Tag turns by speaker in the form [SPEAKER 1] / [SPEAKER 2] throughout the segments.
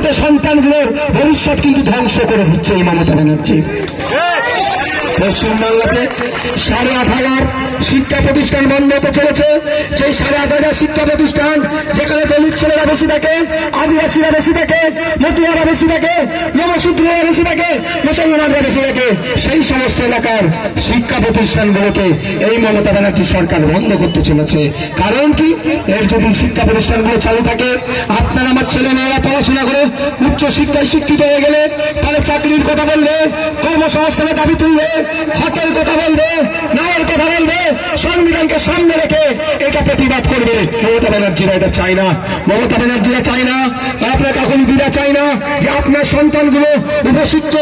[SPEAKER 1] যাতে সন্তানগুলোর ভবিষ্যৎ কিন্তু ধ্বংস করে দিচ্ছে এই মমতা ব্যানার্জি। পশ্চিমবাংলাতে 8,500 শিক্ষা প্রতিষ্ঠান বন্ধ হতে চলেছে। সেই 8,500 শিক্ষা প্রতিষ্ঠান যেখানে দলিত ছেলেরা বেশি থাকে, আদিবাসীরা বেশি থাকে, মতুয়ারা বেশি থাকে, নবশূদ্ররা বেশি থাকে, মুসলমানরা বেশি থাকে, সেই সমস্ত এলাকার শিক্ষা প্রতিষ্ঠানগুলোকে এই মমতা ব্যানার্জি সরকার বন্ধ করতে চলেছে। কারণ কি, এর যদি শিক্ষা প্রতিষ্ঠানগুলো চালু থাকে, আপনার আমার ছেলে মেয়েরা পড়াশোনা করে উচ্চ শিক্ষায় শিক্ষিত হয়ে গেলে তাহলে চাকরির কথা বলবে, কর্মসংস্থানের দাবি তুলবে, হকের কথা বলবে, ন্যায়ের কথা বলবে, সংবিধানকে সামনে রেখে এটা প্রতিবাদ করবে। মমতা ব্যানার্জিরা এটা চায় না। মমতা ব্যানার্জিরা চায় না, আপনার কাকুলিদিরা চায় না যে আপনার সন্তানগুলো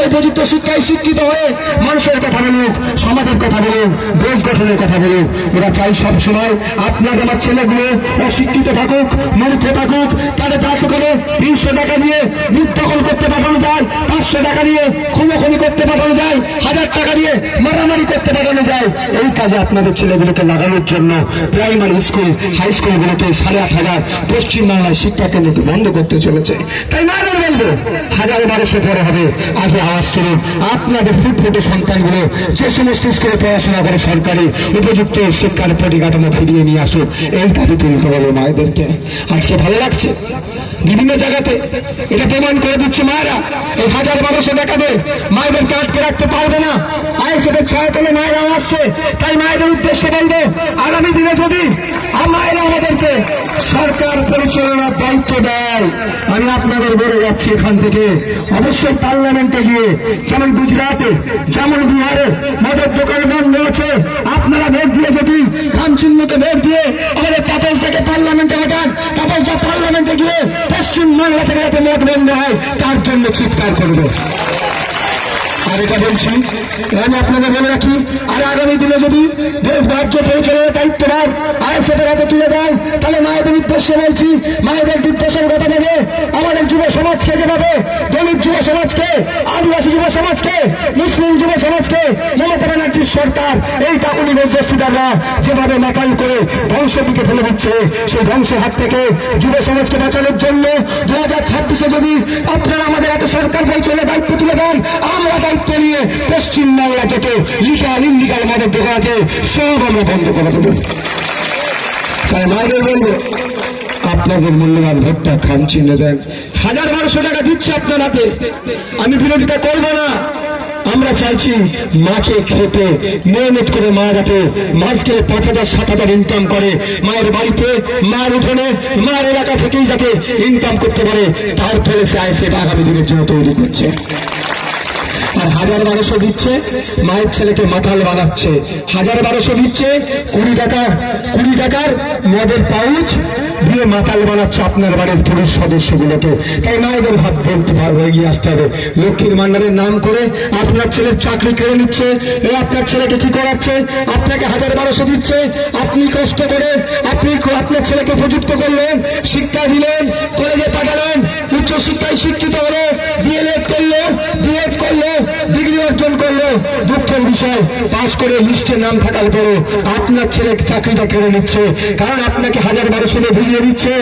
[SPEAKER 1] উপযুক্ত শিক্ষায় শিক্ষিত হয়ে মানুষের কথা বলুক, সমাজের কথা বলুক, দেশ গঠনের কথা বলুক। ওরা চাই সবসময় আপনার আমার ছেলেগুলো অশিক্ষিত থাকুক, মূর্খ থাকুক, তাদের চাকরি করে 300 টাকা দিয়ে বুথ দখল করতে পাঠানো যায়, 500 টাকা দিয়ে খুনোখুনি করতে পাঠানো যায়, 1000 টাকা দিয়ে মারামারি করতে পাঠানো যায়। এই কাজে আপনাদের ছেলেগুলোকে লাগানোর জন্য প্রাইমারি স্কুল, হাই স্কুলগুলোকে 8,500 পশ্চিমবাংলায় শিক্ষা কেন্দ্রকে বন্ধ করতে চলেছে। তাই মায়ের বলবো, 1000-1200 পরে হবে, আগে আওয়াজ তুলুন। আপনাদের ফুটফুটে সন্তানগুলো যে সমস্ত স্কুলে পড়াশোনা করে সরকারি উপযুক্ত শিক্ষার পরিকাঠামো ফিরিয়ে নিয়ে আসুক, এই দাবি তুলতে বলো মায়েদেরকে। আজকে ভালো লাগছে, বিভিন্ন জায়গাতে এটা প্রমাণ করে দিচ্ছে মায়েরা এই 1000-1200 টাকা দিয়ে মায়েদেরকে আটকে রাখতে পারবে না। আইএসএফের ছায়া তলে মায়েরা আসছে। তাই মায়েদের উদ্দেশ্যে বলবো, আগামী দিনে যদি মায়েরা আমাদেরকে সরকার পরিচালনার দায়িত্ব দেয়, আমি আপনাদের বলে যাচ্ছি এখান থেকে অবশ্যই পার্লামেন্টে গিয়ে, যেমন গুজরাটে, যেমন বিহারে মদের দোকান বন্ধ আছে, আপনারা ভোট দিয়ে যদি খামচিহ্নকে ভোট দিয়ে আমাদের তাপসদাকে পার্লামেন্টে পাঠান, তাপসদা পার্লামেন্টে গিয়ে পশ্চিমবাংলা থেকে যাতে মদ বন্ধ হয় তার জন্য চিৎকার করবে। আর এটা বলছি, আমি আপনাদের বলে রাখি, আর আগামী দিনে যদি দেশ রাজ্য পরিচালনার দায়িত্বভার আইএসএফের হাতে তুলে দেয়, তাহলে মায়েদের উদ্দেশ্যে বলছি, মায়েদের দুর্দশার কথা ভেবে আমাদের যুব সমাজকে, যেভাবে দলিত যুব সমাজকে, আদিবাসী যুব সমাজকে, মুসলিম যুব সমাজকে মমতা ব্যানার্জির সরকার এই কাকুনি মধ্যস্থিদাররা যেভাবে মাতাল করে ধ্বংসের দিকে ফেলে দিচ্ছে, সেই ধ্বংসের হাত থেকে যুব সমাজকে বাঁচানোর জন্য 2026-এ যদি আপনারা আমাদের হাতে সরকার পরিচালনার দায়িত্ব তুলে দেন, আমরা দায়িত্ব নিয়ে পশ্চিমবাংলা যত লিগাল ইনলিগাল মদের দোকান আছে সব আমরা বন্ধ করে দেবো। তাই মায়েদের বলবো, আপনাদের মূল্যবান ভোটটা খামচিহ্ন দেন। 1000-1200 টাকা দিচ্ছে আপনার হাতে, আমি বিরোধিতা করবো না। আমরা চাইছি মাকে খেতে মেহনত করে মায়ের হাতে মাস গেলে 5,000-7,000 ইনকাম করে মায়ের বাড়িতে, মায়ের উঠোনে, মায়ের এলাকা থেকেই যাতে ইনকাম করতে পারে, তার ফলে সে আইএসএফ আগামী দিনের জন্য তৈরি করছে। আর 1000-1200 দিচ্ছে মায়ের ছেলেকে মাতাল বানাচ্ছে, 1000-1200 দিচ্ছে 20 টাকার মদের পাউচ দিয়ে মাতাল বানাচ্ছে আপনার বাড়ির পুরুষ সদস্যগুলোকে। তাই মায়েদের ভাব বলতে পারবো, এগিয়ে আসতে হবে। লক্ষ্মীর ভান্ডারের নাম করে আপনার ছেলের চাকরি কেড়ে নিচ্ছে, আপনার ছেলেকে কি করাচ্ছে, আপনাকে 1000-1200 দিচ্ছে, আপনি কষ্ট করে আপনি আপনার ছেলেকে প্রযুক্ত করলেন, শিক্ষা দিলেন, কলেজে পাঠালেন, উচ্চ শিক্ষায় শিক্ষিত হলো, ডিএলএড করলো, বিএড করলো, ডিগ্রি অর্জন করলো। দুঃখের বিষয়, পাশ করে লিস্টে নাম থাকার পরও আপনার ছেলে চাকরিটা কেড়ে নিচ্ছে, কারণ আপনাকে 1000-1200 ভুলিয়ে দিচ্ছে।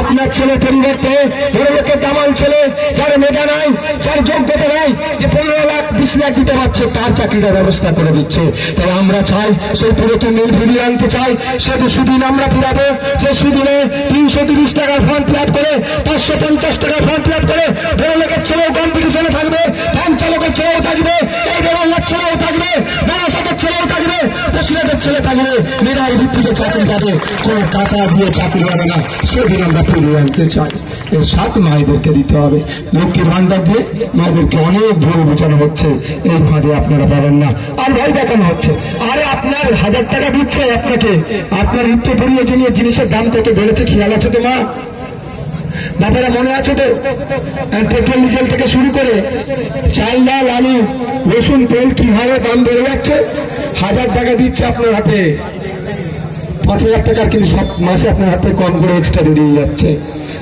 [SPEAKER 1] আপনার ছেলে পরিবর্তে বড় লোকের দামাল ছেলে, যার মেধা নাই, যার যোগ্যতা নাই, যে 15 লাখ 20 লাখ দিতে পারছে, তার চাকরিটার ব্যবস্থা করে দিচ্ছে। তাই আমরা চাই সেই পুরাতন মিল ফিরিয়ে আনতে চাই। সেটা সুদিন আমরা ফিরাবো, যে সুদিনে 330 টাকার ফর্ম ফিল আপ করে, 550 টাকার ফর্ম ফিল আপ করে বড় লোকের ছেলেও কম্পিটিশনে থাকবে, ভ্যান চালকের ছেলেও থাকবে, এই দেওয়ার ছেলেও থাকবে, বারাসাতের ছেলেও থাকবে, বসিরহাটের ছেলে থাকবে, মেধার ভিত্তিতে চাকরি পাবে, কোন টাকা দিয়ে চাকরি পাবে না। সেদিন আমরা ফিরিয়ে আনতে চাই। এর সাথে মায়েদেরকে দিতে হবে। লক্ষ্মীর ভান্ডার দিয়ে মায়েদেরকে অনেক ভুল বোঝানো হচ্ছে, এই ফাঁদে আপনারা পাবেন না। আর ভয় দেখানো হচ্ছে, আরে আপনার 1000 টাকা দিচ্ছে আপনাকে, আপনার নিত্য প্রয়োজনীয় জিনিসের দাম কত বেড়েছে খেয়াল আছে তো মা? বাবারা মনে আছে তো? পেট্রোল ডিজেল থেকে শুরু করে চাল, ডাল, আলু, রসুন, তেল কিভাবে দাম বেড়ে যাচ্ছে। 1000 টাকা দিচ্ছে আপনার হাতে, 5000 টাকার কিন্তু সব মাসে আপনার হাতে কম করে এক্সট্রা বেরিয়ে যাচ্ছে।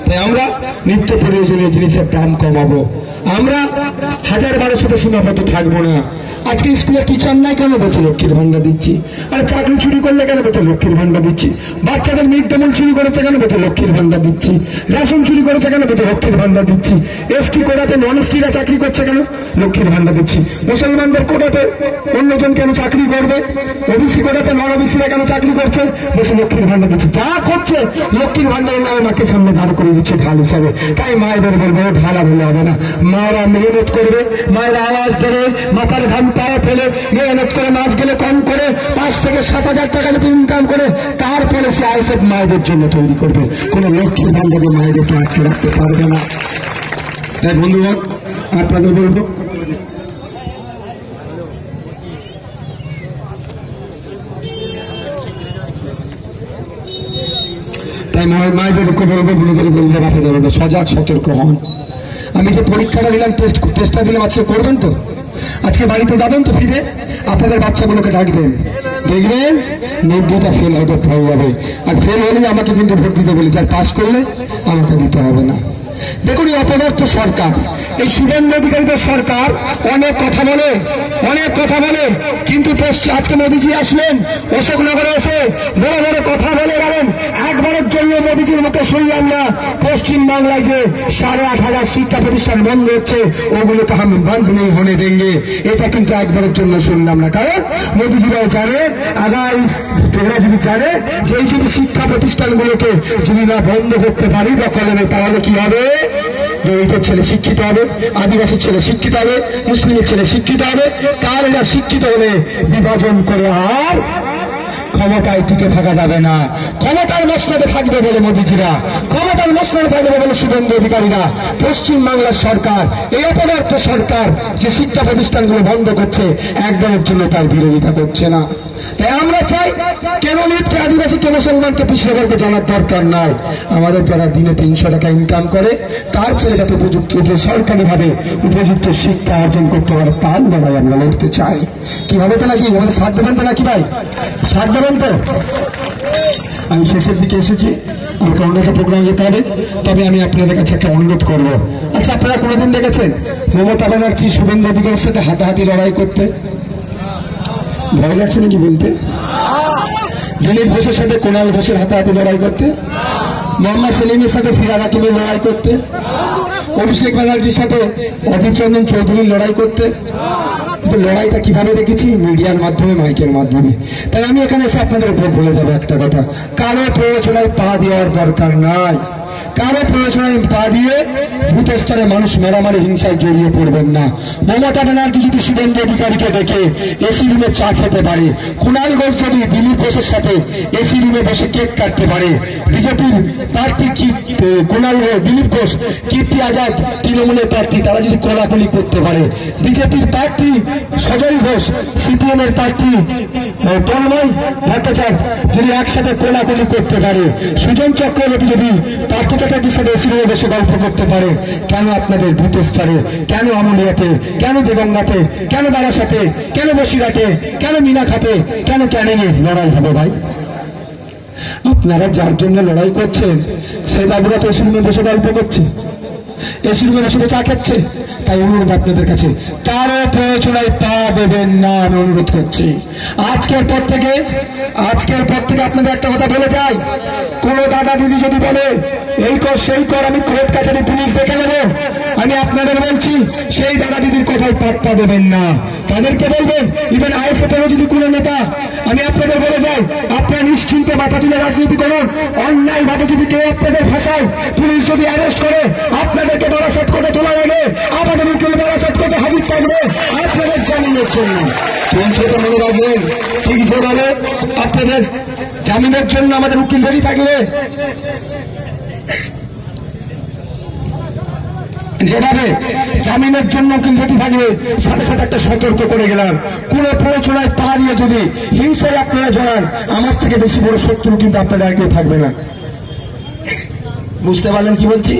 [SPEAKER 1] তাই আমরা নিত্য প্রয়োজনীয় জিনিসের দাম কমাবো। আমরা 1000-1200 সীমাবদ্ধ থাকবো না। আজকে স্কুলে টিচার নাই কেন? বলছে লক্ষ্মীর ভান্ডার দিচ্ছি। আর চাকরি চুরি করলে কেন? বলছে লক্ষ্মীর ভান্ডার দিচ্ছি। বাচ্চাদের মিড ডে মিল চুরি করেছে কেন? বলছে লক্ষ্মীর ভান্ডার দিচ্ছি। রেশন চুরি করেছে কেন? বলছে লক্ষ্মীর ভান্ডার দিচ্ছি। এসটি কোটাতে নন এসটিরা চাকরি করছে কেন? লক্ষ্মীর ভান্ডার দিচ্ছি। মুসলমানদের কোটাতে অন্যজন কেন চাকরি করবে? ওবিসি কোটাতে নন ওবিসিরা কেন চাকরি করছে? বলছে লক্ষ্মীর ভান্ডার দিচ্ছি। যা করছে লক্ষ্মীর ভান্ডারের নামে মাকে সামনে দাঁড় করে দিচ্ছে ঢাল হিসাবে। তাই মায়েদের বলবো ঢালা বলে হবে না। মায়েরা মেহনত করবে, মায়েরা আওয়াজ দেবে, মাথার ঘাম পায়ে ফেলে মেহনত করে মাস গেলে কম করে 5 থেকে 7,000 টাকা যদি ইনকাম করে তারপরে সে আইএসএফ মায়েদের জন্য তৈরি করবে। কোন লক্ষ্মীর ভান্ডারে মায়েদেরকে আটকে রাখতে পারবে না। তাই বন্ধুগণ আপনাদের বলবো তাই মায়েদেরকে বলবো, বোনদেরকে বলবো, বাচ্চাদের বলবো সজাগ সতর্ক হন। আমি যে পরীক্ষাটা দিলাম, টেস্টটা দিলাম, আজকে করবেন তো? আজকে বাড়িতে যাবেন তো? ফিরে আপনাদের বাচ্চাগুলোকে ডাকবেন, দেখবেন 90টা ফেল হয়তো হয়ে যাবে। আর ফেল হলে আমাকে কিন্তু ভোট দিতে বলি, যার পাস করলে আমাকে দিতে হবে না। দেখুন এই অপদার্থ সরকার, এই শুভেন্দু অধিকারীদের সরকার অনেক কথা বলে, কিন্তু আজকে মোদীজি আসলেন, অশোকনগরে এসে বড় বড় কথা বলে গেলেন। একবারের জন্য মোদীজির মুখে শুনলাম না পশ্চিম বাংলায় যে 8,500 শিক্ষা প্রতিষ্ঠান বন্ধ হচ্ছে ওগুলোকে হাম বন্ধ নেই হনে দেঙ্গে, এটা কিন্তু একবারের জন্য শুনলাম না। কারণ মোদীজিরাও জানে, আগামী তোমরা যদি জানে যে এই যদি শিক্ষা প্রতিষ্ঠানগুলোকে যদি না বন্ধ করতে পারি বা কলমে, তাহলে কি হবে? দলিতের ছেলে শিক্ষিত হবে, আদিবাসীর ছেলে শিক্ষিত হবে, মুসলিমের ছেলে শিক্ষিত হবে। তার এরা শিক্ষিত হলে বিভাজন করে আর ক্ষমতায় টিকে থাকা যাবে না। ক্ষমতার মসনদে থাকবে বলে মোদীজিরা, ক্ষমতার মসনদে থাকবে বলে শুভেন্দু অধিকারীরা। পশ্চিম বাংলার সরকার, এই অপদার্থ সরকার যে শিক্ষা প্রতিষ্ঠানগুলো বন্ধ করছে, একবারের জন্য তার বিরোধিতা করছে না। তাই আমরা চাই কেন লিপ্ত আদিবাসীকে মুসলমানকে পিছিয়ে জানার দরকার নাই। আমাদের যারা দিনে 300 টাকা ইনকাম করে তার ছেলে যাতে উপযুক্ত সরকারি ভাবে উপযুক্ত শিক্ষা অর্জন করতে পারে, তার লড়াই আমরা লড়তে চাই। কি হবে তো নাকি? আমাদের সাথ দেবেন তো নাকি ভাই? সাথ দেবেন তো? আমি শেষের দিকে এসেছি, আমাকে অন্য একটা প্রোগ্রাম যেতে হবে। তবে আমি আপনাদের কাছে একটা অনুরোধ করবো। আচ্ছা, আপনারা কোনোদিন দেখেছেন মমতা ব্যানার্জি শুভেন্দু অধিকারীর সাথে হাতাহাতি লড়াই করতে? ভয় লাগছে নাকি বলতে? দিলীপ ঘোষের সাথে কুণাল ঘোষের হাতাহাতি লড়াই করতে? মোহাম্মদ সেলিমের সাথে ফিরাদ হাকিমের লড়াই করতে? অভিষেক ব্যানার্জির সাথে অধীর চন্দন চৌধুরীর লড়াই করতে? লড়াইটা কিভাবে দেখেছি? মিডিয়ার মাধ্যমে, মাইকের মাধ্যমে। তাই আমি এখানে এসে আপনাদের উপর বলে যাবো একটা কথা, কারো প্রয়োজনায় পা দেওয়ার দরকার নাই। কারো প্রয়োজনায় পা দিয়ে ভূত স্তরে মানুষ মারামারি হিংসায় জড়িয়ে পড়বেন না। মমতা ব্যানার্জি যদি শুভেন্দু অধিকারীকে দেখে এসি রুমে চা খেতে পারে, কুণাল ঘোষ যদি দিলীপ ঘোষের সাথে এসি রুমে বসে কেক কাটতে পারে, বিজেপির প্রার্থী দিলীপ ঘোষ, কীর্তি আজাদ তৃণমূলের প্রার্থী, তারা যদি কোলাকুলি করতে পারে, বিজেপির প্রার্থী সজল ঘোষ, সিপিএম এর প্রার্থী তন্ময় ভট্টাচার্য যদি একসাথে কোলাকুলি করতে পারে, সুজন চক্রবর্তী যদি পার্থ চ্যাটার্জির সাথে এসি রুমে বসে গল্প করতে পারে, কেন আপনাদের ভূত স্তরে, কেন আমলিয়াতে, কেন দেগঙ্গাতে, কেন বারাসাতে, কেন বসিরহাটে, কেন মিনাখাতে, কেন ক্যানিংয়ে লড়াই হবে ভাই? আপনারা যার জন্য লড়াই করছেন সেই বাবুরা তো এসি রুমে বসে গল্প করছে, এসি রুমে বসে চা খাচ্ছে। তাই অনুরোধ আপনাদের কাছে, কারো প্রয়োজনায় পা দেবেন না, আমি অনুরোধ করছি। আজকের পর থেকে আপনাদের একটা কথা বলে যাই, কোন দাদা দিদি যদি বলে এই কর সেই কর, আমি কোর্ট কাছারি পুলিশ দেখে নেব, আমি আপনাদের বলছি সেই দাদা দিদির কথায় পাত্তা দেবেন না। তাদেরকে বলবেন, ইভেন আইএসএফ এরও যদি কোনো নেতা, আমি আপনাদের বলে যাই, আপনারা নিশ্চিন্তে মাথা তুলে রাজনীতি করুন। অন্যায় ভাবে যদি কেউ আপনাদের ভাষায় পুলিশ যদি অ্যারেস্ট করে, আপনাদেরকে বারাসাত কোর্টে তোলা লাগে, আমাদের উকিল বারাসাত কোর্টে হাজির থাকবে আপনাদের জামিনের জন্য। কিন্তু মনে রাখবেন, ঠিক যেভাবে আপনাদের জামিনের জন্য আমাদের উকিল রেডি থাকবে, যেভাবে জামিনের জন্য উকিল রেডি থাকবে, সাথে সাথে একটা সতর্ক করে গেলাম, কোন প্ররোচনায় পা দিয়ে যদি হিংসায় আপনারা জড়ান, আমার থেকে বেশি বড় শত্রু কিন্তু আপনাদের আর কেউ থাকবে না। বুঝতে পারলেন কি বলছি?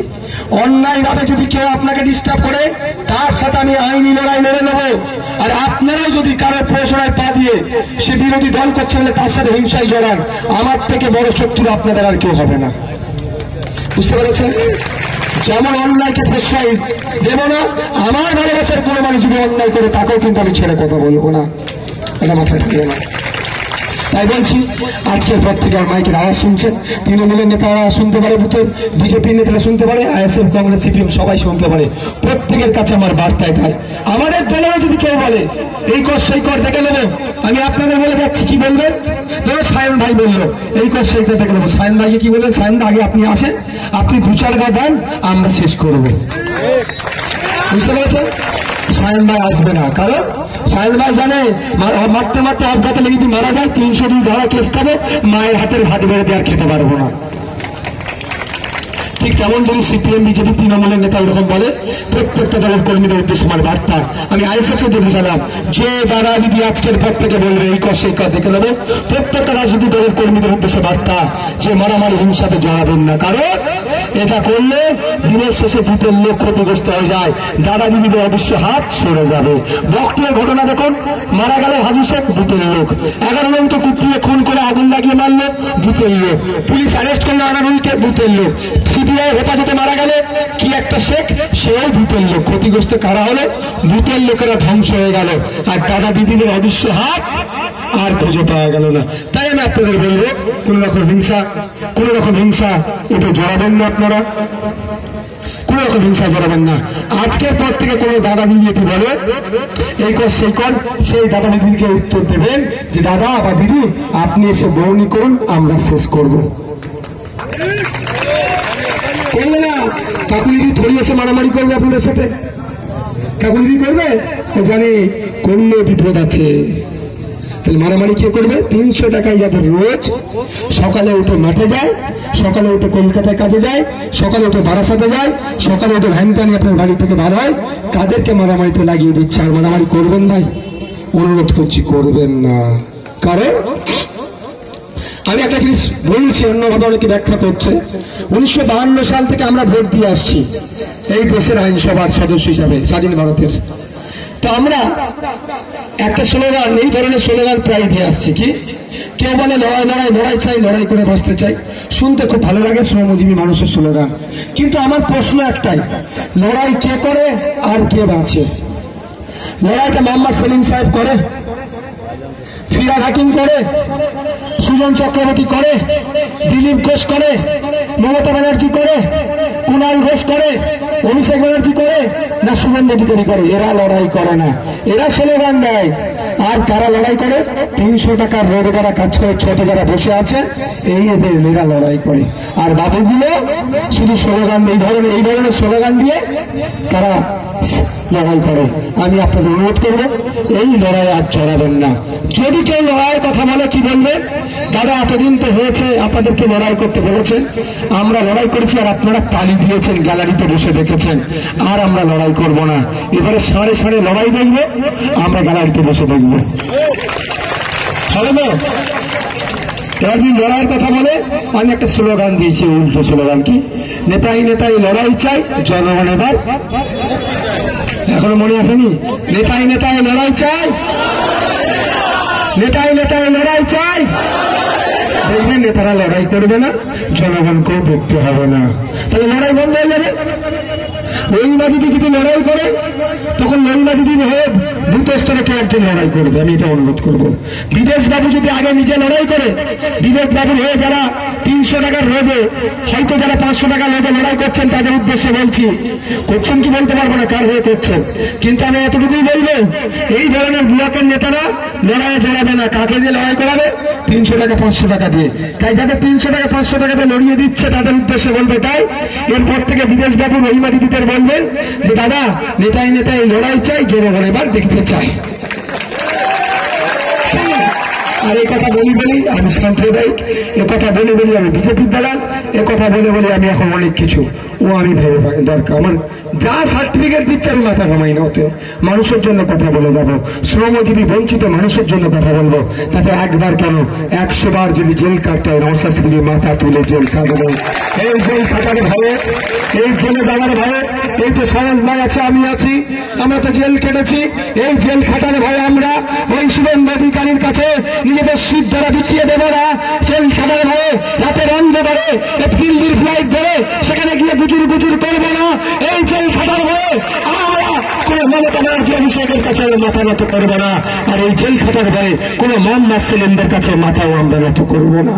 [SPEAKER 1] অন্যায় ভাবে যদি কেউ আপনাকে ডিস্টার্ব করে, তার সাথে আমি আইনি লড়াই লড়ে নেব। আর আপনারাও যদি কারো প্ররোচনায় পা দিয়ে সে বিরোধী দল করছে বলে তার সাথে হিংসায় জড়ান, আমার থেকে বড় শত্রু আপনাদের আর কেউ হবে না। বুঝতে পেরেছেন? যেমন অন্যায়কে প্রশ্রয় দেব না, আমার ভালোবাসার কোনো মানুষ যদি অন্যায় করে তাকেও কিন্তু আমি ছেড়ে কথা বলবো না, এটা মাথায় থাকবে না। তাই বলছি, আজকের পর থেকে আর মাইকের আওয়াজ শুনছেন, তৃণমূলের নেতারা শুনতে পারে, বুথের বিজেপির নেতারা শুনতে পারে, আইএসএফ, কংগ্রেস, সিপিএম সবাই শুনতে পারে। প্রত্যেকের কাছে আমার বার্তায় তাই, আমাদের দলেও যদি কেউ বলে এই কর সেই কর দেখে নেবো, আমি আপনাদের বলে যাচ্ছি কি বলবেন। ধরো সায়ন ভাই বললো এই কর সেই কর দেখে নেবো, সায়ন ভাইকে কি বলবেন, সায়ন আগে আপনি আসেন, আপনি 2-4 গা দেন, আমরা শেষ করবো। বুঝতে পেরেছেন? সায়ন ভাই আসবে না, কারণ সায়ন ভাই জানে মারতে মারতে আঘাতে লেগে যদি মারা যায় 302 ধারা কেস খাবে, মায়ের হাতের ভাত বেড়ে দিয়ে আর খেতে পারবো না। ঠিক তেমন যদি সিপিএম, বিজেপি, তৃণমূলের নেতা এরকম বলে, প্রত্যেকটা দলের কর্মীদের উদ্দেশ্যে আমার বার্তা আমি আইএসএফকে দিয়ে বুঝালাম, যে দাদা দিদি আজকের পর থেকে বলবে এই কর সেই কর দেখে নেবো, প্রত্যেকটা রাজনৈতিক দলের কর্মীদের উদ্দেশ্যে বার্তা যে মারামারি হিংসাতে জড়াবেন না, কারণ এটা করলে দিনের শেষে বুথের লোক ক্ষতিগ্রস্ত হয়ে যায়, দাদা দিদিদের অদৃশ্য হাত সরে যাবে। বকটির ঘটনা দেখুন, মারা গেল হাজু শেখ, বুথের লোক। 11 জনকে কুপিয়ে খুন করে আগুন লাগিয়ে মারলো, বুথের লোক। পুলিশ অ্যারেস্ট করলো আনারুলকে, বুথের লোক। সিপিআই হেফাজতে মারা গেলে কি একটা শেখ, সেও বুথের লোক। ক্ষতিগ্রস্ত কারা হলো? বুথের লোকেরা ধ্বংস হয়ে গেল, আর দাদা দিদিদের অদৃশ্য হাত আর খুঁজে পাওয়া গেল না। তাই আমি আপনাদের বলবো, কোন রকম হিংসা এটা জড়াবেন না, আপনারা কোন রকম হিংসা জড়াবেন না। আজকের পর থেকে কোন দাদা দিদি যদি বলে এই কর সেই কর, সেই দাদা দিদিকে উত্তর দেবেন যে দাদা বা দিদি আপনি এসে বউনি করুন, আমরা শেষ করব। করবে না, কাকুলিদি থরি এসে মারামারি করবে আপনাদের সাথে, কাকুলিদি করবে, ও জানে করলে বিপদ আছে। তাহলে মারামারি কে করবে? 300 টাকায় যাদের রোজ সকালে উঠে মাঠে যায়, সকালে উঠে কলকাতায় কাজে যায়, সকালে উঠে বারাসাতে যায়, সকালে উঠে ভ্যানটা নিয়ে আপনার বাড়ি থেকে বার হয়, তাদেরকে মারামারিতে লাগিয়ে দিচ্ছে। আর মারামারি করবেন ভাই, অনুরোধ করছি করবেন না। কারণ আমি একটা জিনিস বলছি, অন্যভাবে অনেকে ব্যাখ্যা করছে। 1952 সাল থেকে আমরা ভোট দিয়ে আসছি এই দেশের আইনসভার সদস্য হিসাবে, স্বাধীন ভারতের। তো আমরা একটা স্লোগান, এই ধরনের স্লোগান প্রায় দিয়ে আসছি, কি কেউ বলে লড়াই লড়াই লড়াই চাই, লড়াই করে বাঁচতে চাই, শুনতে খুব ভালো লাগে, শ্রমজীবী মানুষের স্লোগান। কিন্তু আমার প্রশ্ন একটাই, লড়াই কে করে আর কে বাঁচে? লড়াইটা মোহাম্মদ সেলিম সাহেব করে, ফিরাদ হাকিম করে, সুজন চক্রবর্তী করে, দিলীপ ঘোষ করে, মমতা ব্যানার্জি করে, কুণাল ঘোষ করে, অভিষেক ব্যানার্জি করে, না শুভেন্দু অধিকারী করে? এরা লড়াই করে না, এরা স্লোগান দেয়। আর কারা লড়াই করে? 300 টাকার রোদে যারা কাজ করে, ছোট যারা বসে আছে, এদের এরা লড়াই করে। আর বাবুগুলো শুধু স্লোগান, এই ধরনের স্লোগান দিয়ে তারা লড়াই করে। আমি আপনাদের অনুরোধ করবো, এই লড়াই আর চড়াবেন না। যদি কেউ লড়াইয়ের কথা বলে, কি বলবেন? দাদা এতদিন তো হয়েছে, আপনাদেরকে লড়াই করতে বলেছেন, আমরা লড়াই করেছি আর আপনারা তালি দিয়েছেন, গ্যালারিতে বসে দেখেছেন, আর আমরা লড়াই করব না। এবারে সাড়ে সাড়ে লড়াই দেখবো, আমরা গ্যালারিতে বসে দেখবো, হবে না? এবার যদি লড়াইয়ের কথা বলে, আমি একটা স্লোগান দিয়েছি, উল্টো স্লোগান, কি নেতাই নেতাই লড়াই চাই, জনগণ এবার, এখনো মনে আসেনি? নেতাই নেতাই লড়াই চাই, নেতাই নেতাই লড়াই চাই। দেখবেন নেতারা লড়াই করবে না, জনগণকেও দেখতে হবে না, তাহলে লড়াই বন্ধ হয়ে যাবে। রহিমা দিদি যদি লড়াই করে, তখন রহিমা দিদি হয়ে বুথ স্তরে কেউ একজন লড়াই করবে, আমি এটা অনুরোধ করবো। বিদেশ বাবু যদি আগে নিজে লড়াই করে, বিদেশ বাবুর হয়ে যারা 300 টাকার রোজে, হয়তো যারা 500 টাকার রোজে লড়াই করছেন, তাদের উদ্দেশ্যে বলছি, করছেন কি বলতে পারবো না কার হয়ে করছেন, কিন্তু আমি এতটুকুই বলবো, এই ধরনের ব্লকের নেতারা লড়াইয়ে জড়াবে না। কাকে দিয়ে লড়াই করাবে? 300 টাকা 500 টাকা দিয়ে। তাই যাদের 300 টাকা 500 টাকাতে লড়িয়ে দিচ্ছে, তাদের উদ্দেশ্যে বলবে, তাই এরপর থেকে বিদেশ বাবু রহিমা দিদিদের বলবেন যে দাদা নেতাই নেতাই লড়াই চাই, জনগণ এবার দেখতে চাই। আর এই কথা বলি আমি সাম্প্রদায়িক, এ কথা বলে বলি আমি বিজেপির দালাল, এ কথা বলে বলি আমি এখন অনেক কিছু আমি ভেবে পাই দরকার। আমার যা সার্টিফিকেট দিচ্ছে আমি মাথা ঘামাই না, ওতে মানুষের জন্য কথা বলে যাব, শ্রমজীবী বঞ্চিত মানুষের জন্য কথা বলবো। তাতে একবার কেন 100 বার যদি জেল কাটতে হয়, নওশাদ সিদ্দিকীর মাথা তুলে জেল কাটবো। এই জেল কাটার ভয়ে, এই জেলে যাওয়ার ভয়ে এই তো সরল ভাই আছে, আমি আছি, আমরা তো জেল কেটেছি। এই জেল খাটার ভয়ে আমরা ওই শুভেন্দু অধিকারীর কাছে নিজেদের শীত দ্বারা বিছিয়ে দেব না। জেল খাটার ভয়ে রাতের অন্ধকারে দিল্লির ফ্লাইট ধরে সেখানে গিয়ে গুজুর গুজুর করবো না। এই জেল খাটার ভয়ে আমরা কোন মমতা ব্যানার্জি অভিষেকের কাছে মাথা নত করবো না। আর এই জেল খাটার ভয়ে কোন মোহাম্মদ সেলিমদের কাছে মাথাও আমরা নত করবো না।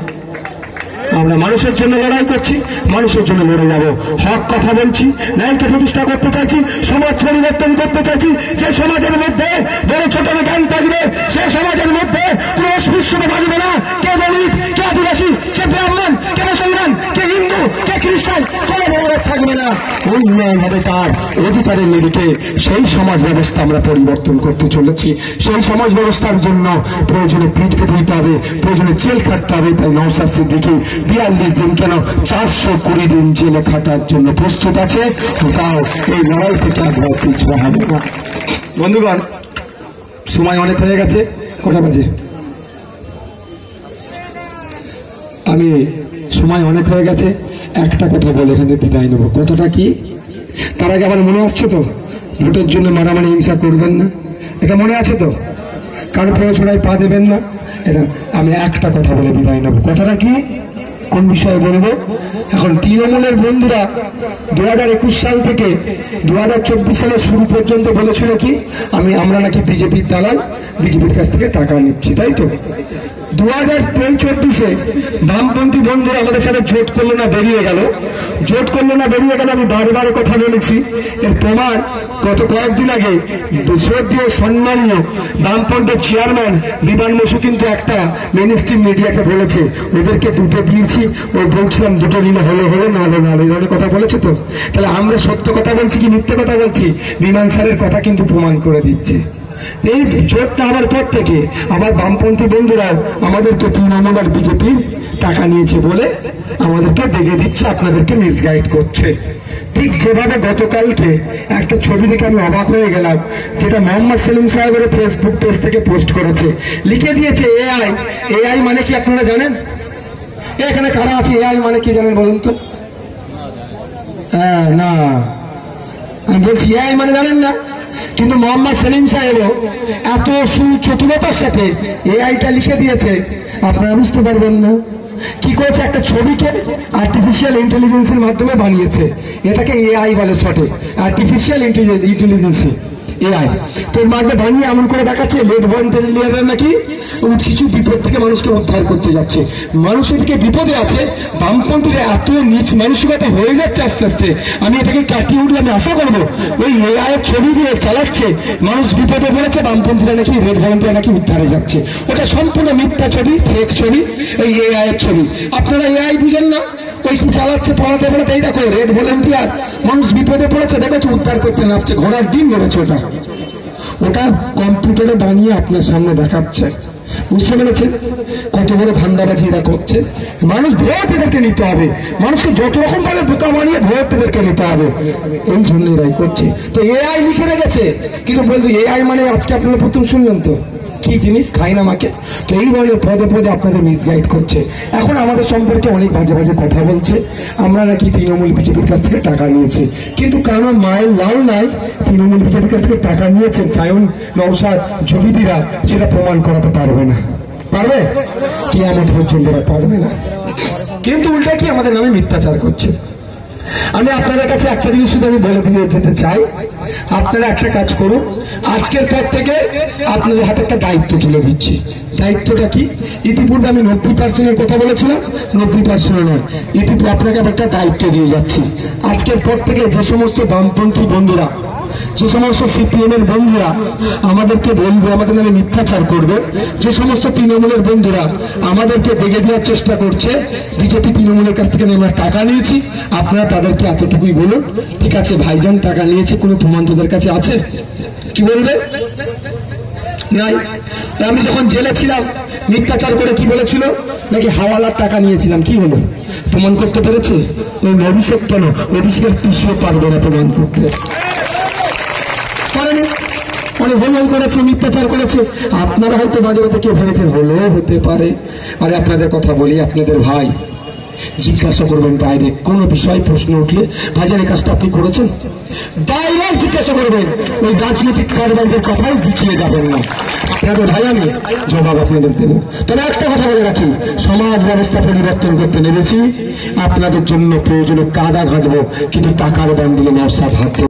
[SPEAKER 1] আমরা মানুষের জন্য লড়াই করছি, মানুষের জন্য লড়ে যাব। হক কথা বলছি, ন্যায়কে প্রতিষ্ঠা করতে চাইছি, সমাজ পরিবর্তন করতে চাইছি। যে সমাজের মধ্যে বড় ছোট জ্ঞান থাকবে, সে সমাজের মধ্যে কোন অস্পৃশ্যতা থাকবে না। কে দলিত, কে আদিবাসী, কে ব্রাহ্মণ, কে মুসলমান, কে হিন্দু, কে খ্রিস্টান, কোনো ভেদাভেদ থাকবে না। উন্নয়ন হবে তার অধিকারের নিরিখে। সেই সমাজ ব্যবস্থা আমরা পরিবর্তন করতে চলেছি। সেই সমাজ ব্যবস্থার জন্য প্রয়োজনে পিঠ কেটে দিতে হবে, প্রয়োজনে জেল খাটতে হবে। তাই নওশাদ সিদ্দিকী 42 দিন কেন 420 দিন জেলে খাটার জন্য প্রস্তুত আছে। তাও এই লড়াই থেকে একবার পিছু হবে না। বন্ধুগণ, সময় অনেক হয়ে গেছে। কটা বাজে? আমি সময় অনেক হয়ে গেছে, একটা কথা বলে এখানে বিদায় নেব। কথাটা কি? তার আগে আবার মনে আসছে তো, ভোটের জন্য মারামারি হিংসা করবেন না, এটা মনে আছে তো? কারো প্রয়োজনায় পা দেবেন না। এটা আমি একটা কথা বলে বিদায় নেব। কথাটা কি? কোন বিষয়ে বলবো? এখন তৃণমূলের বন্ধুরা 2021 সাল থেকে 2024 সালের শুরু পর্যন্ত বলেছিল কি আমরা নাকি বিজেপির দালাল, বিজেপির কাছ থেকে টাকা নিচ্ছি, তাই তো? 2023-24 বামপন্থী বন্ধুরা আমাদের সাথে জোট করলো না, বেরিয়ে গেল। জোট করলো না, বেরিয়ে গেল। আমি বারবার কথা বলেছি, এর প্রমাণ গত কয়েকদিন আগে শ্রদ্ধেয় সম্মানীয় বামপন্থের চেয়ারম্যান বিমান বসু কিন্তু একটা মেইন স্ট্রিম মিডিয়াকে বলেছে, ওদেরকে দুটো দিয়েছি, ও বলছিলাম দুটো নিলে হলো হলো, না হলো না হলো, এই ধরনের কথা বলেছে। তো তাহলে আমরা সত্য কথা বলছি কি মিথ্যে কথা বলছি? বিমান স্যারের কথা কিন্তু প্রমাণ করে দিচ্ছে। এই জোটটা হওয়ার পর থেকে আমার বামপন্থী বন্ধুরা আমাদেরকে তৃণমূল আর বিজেপির টাকা নিয়েছে বলে আমাদেরকে দেখে দিচ্ছে, আপনাদেরকে মিসগাইড করছে। ঠিক যেভাবে গতকালকে একটা ছবি দেখে আমি অবাক হয়ে গেলাম, যেটা মোহাম্মদ সেলিম সাহেবের ফেসবুক পেজ থেকে পোস্ট করেছে, লিখে দিয়েছে এআই। এআই মানে কি আপনারা জানেন? এখানে কারা আছে? এআই মানে কি জানেন বলুন তো? হ্যাঁ, না আমি বলছি এআই মানে জানেন না, কিন্তু মোহাম্মদ সেলিম সাহেবও এত সুচতুরতার সাথে এআইটা লিখে দিয়েছে, আপনারা বুঝতে পারবেন না। কি করেছে? একটা ছবিকে আর্টিফিশিয়াল ইন্টেলিজেন্সের মাধ্যমে বানিয়েছে। এটাকে এআই বলে, শর্টে আর্টিফিশিয়াল ইন্টেলিজেন্স, এআই। তোর মাকে বানিয়ে এমন করে দেখাচ্ছে লেড ভলেন্টিয়াররা নাকি কিছু বিপদ থেকে মানুষকে উদ্ধার করতে যাচ্ছে। মানুষ এদিকে বিপদে আছে, বামপন্থীরা এত নিচ মানসিকতা হয়ে যাচ্ছে আস্তে আস্তে। আমি এটাকে কাটিয়ে উঠলে আমি আশা করবো ওই এআই এর ছবি দিয়ে চালাচ্ছে, মানুষ বিপদে পড়েছে, বামপন্থীরা নাকি রেড ভলেন্টিয়ার নাকি উদ্ধারে যাচ্ছে। ওটা সম্পূর্ণ মিথ্যা ছবি, ফেক ছবি, ওই এআই এর ছবি। আপনারা এআই বুঝেন না, ওই কি চালাচ্ছে পড়াতে পড়াতে, এই দেখো রেড ভলেন্টিয়ার, মানুষ বিপদে পড়েছে, দেখেছো উদ্ধার করতে নামছে, ঘোড়ার ডিম বেরোচ্ছে। ওটা কম্পিউটারে বানিয়ে আপনার সামনে দেখাচ্ছে। বুঝতে পেরেছেন কত বড় ধান্দাবাজি এরা করছে? মানুষ ভোট এদেরকে নিতে হবে, মানুষকে যত রকম ভাবে বোকা বানিয়ে ভোট এদেরকে নিতে হবে, এই জন্য এরাই করছে। তো এআই লিখে রেখেছে, কিন্তু বলছে এআই মানে আজকে আপনারা প্রথম শুনলেন তো কি জিনিস, খাই না মাকে। তো এই ধরনের পদে পদে আপনাদের মিসগাইড করছে। এখন আমাদের সম্পর্কে অনেক বাজে বাজে কথা বলছে, আমরা নাকি তৃণমূল বিজেপির কাছ থেকে টাকা নিয়েছি। কিন্তু কারণ মায়ের লাল নাই, তৃণমূল বিজেপির কাছ থেকে টাকা নিয়েছেন সায়ন, নওশাদ, জবিদিরা, সেটা প্রমাণ করাতে পারবে না। পারবে? কিয়ামত পর্যন্ত পারবে না। কিন্তু উল্টা কি আমাদের নামে মিথ্যাচার করছে। আমি আপনাদের কাছে একটা জিনিস শুধু আমি বলে দিয়ে যেতে চাই, আপনারা একটা কাজ করুন, আজকের পর থেকে আপনাদের হাতে একটা দায়িত্ব তুলে দিচ্ছি। দায়িত্বটা কি? ইতিপূর্বে আমি 90% কথা বলেছিলাম, 90% নয়, ইতিপূর্বে আপনাকে একটা দায়িত্ব দিয়ে যাচ্ছি। আজকের পর থেকে যে সমস্ত বামপন্থী বন্ধুরা, যে সমস্ত সিপিএম এর বন্ধুরা আমাদেরকে বলবে, আমাদের নামে মিথ্যাচার করবে, যে সমস্ত তৃণমূলের বন্ধুরা আমাদেরকে দেখে দেওয়ার চেষ্টা করছে বিজেপি তৃণমূলের কাছ থেকে আমরা টাকা নিয়েছি, আপনারা তাদেরকে এতটুকুই বলুন, ঠিক আছে ভাইজান টাকা নিয়েছে, কোনো প্রমাণ তোদের কাছে আছে? কি বলবে? নাই। আমি যখন জেলে ছিলাম মিথ্যাচার করে কি বলেছিল, নাকি হাওয়ালার টাকা নিয়েছিলাম, কি হলো? প্রমাণ করতে পেরেছে? ওই অভিষেক কেন? অভিষেকের পিছু পারবে না প্রমাণ করতে। অনেক হল করেছে, মিথ্যাচার করেছে। আপনারা হয়তো মাঝে মধ্যে কেউ ভেবেছেন হলেও হতে পারে। আরে আপনাদের কথা বলি, আপনাদের ভাই জিজ্ঞাসা করবেন ডাইরেক্ট। কোনো বিষয় প্রশ্ন উঠলে ভাইজান এই কাজটা আপনি করেছেন, ডাইরেক্ট জিজ্ঞাসা করবেন। ওই রাজনৈতিক কারবারদের কথাই দেখিয়ে যাবেন না। আপনাদের ভাই আমি জবাব আপনাদের দেব। তবে একটা কথা বলে রাখি, সমাজ ব্যবস্থা পরিবর্তন করতে নেমেছি, আপনাদের জন্য প্রয়োজনে কাদা ঘাটবো, কিন্তু টাকার বান্ডিলে নওশাদ হাত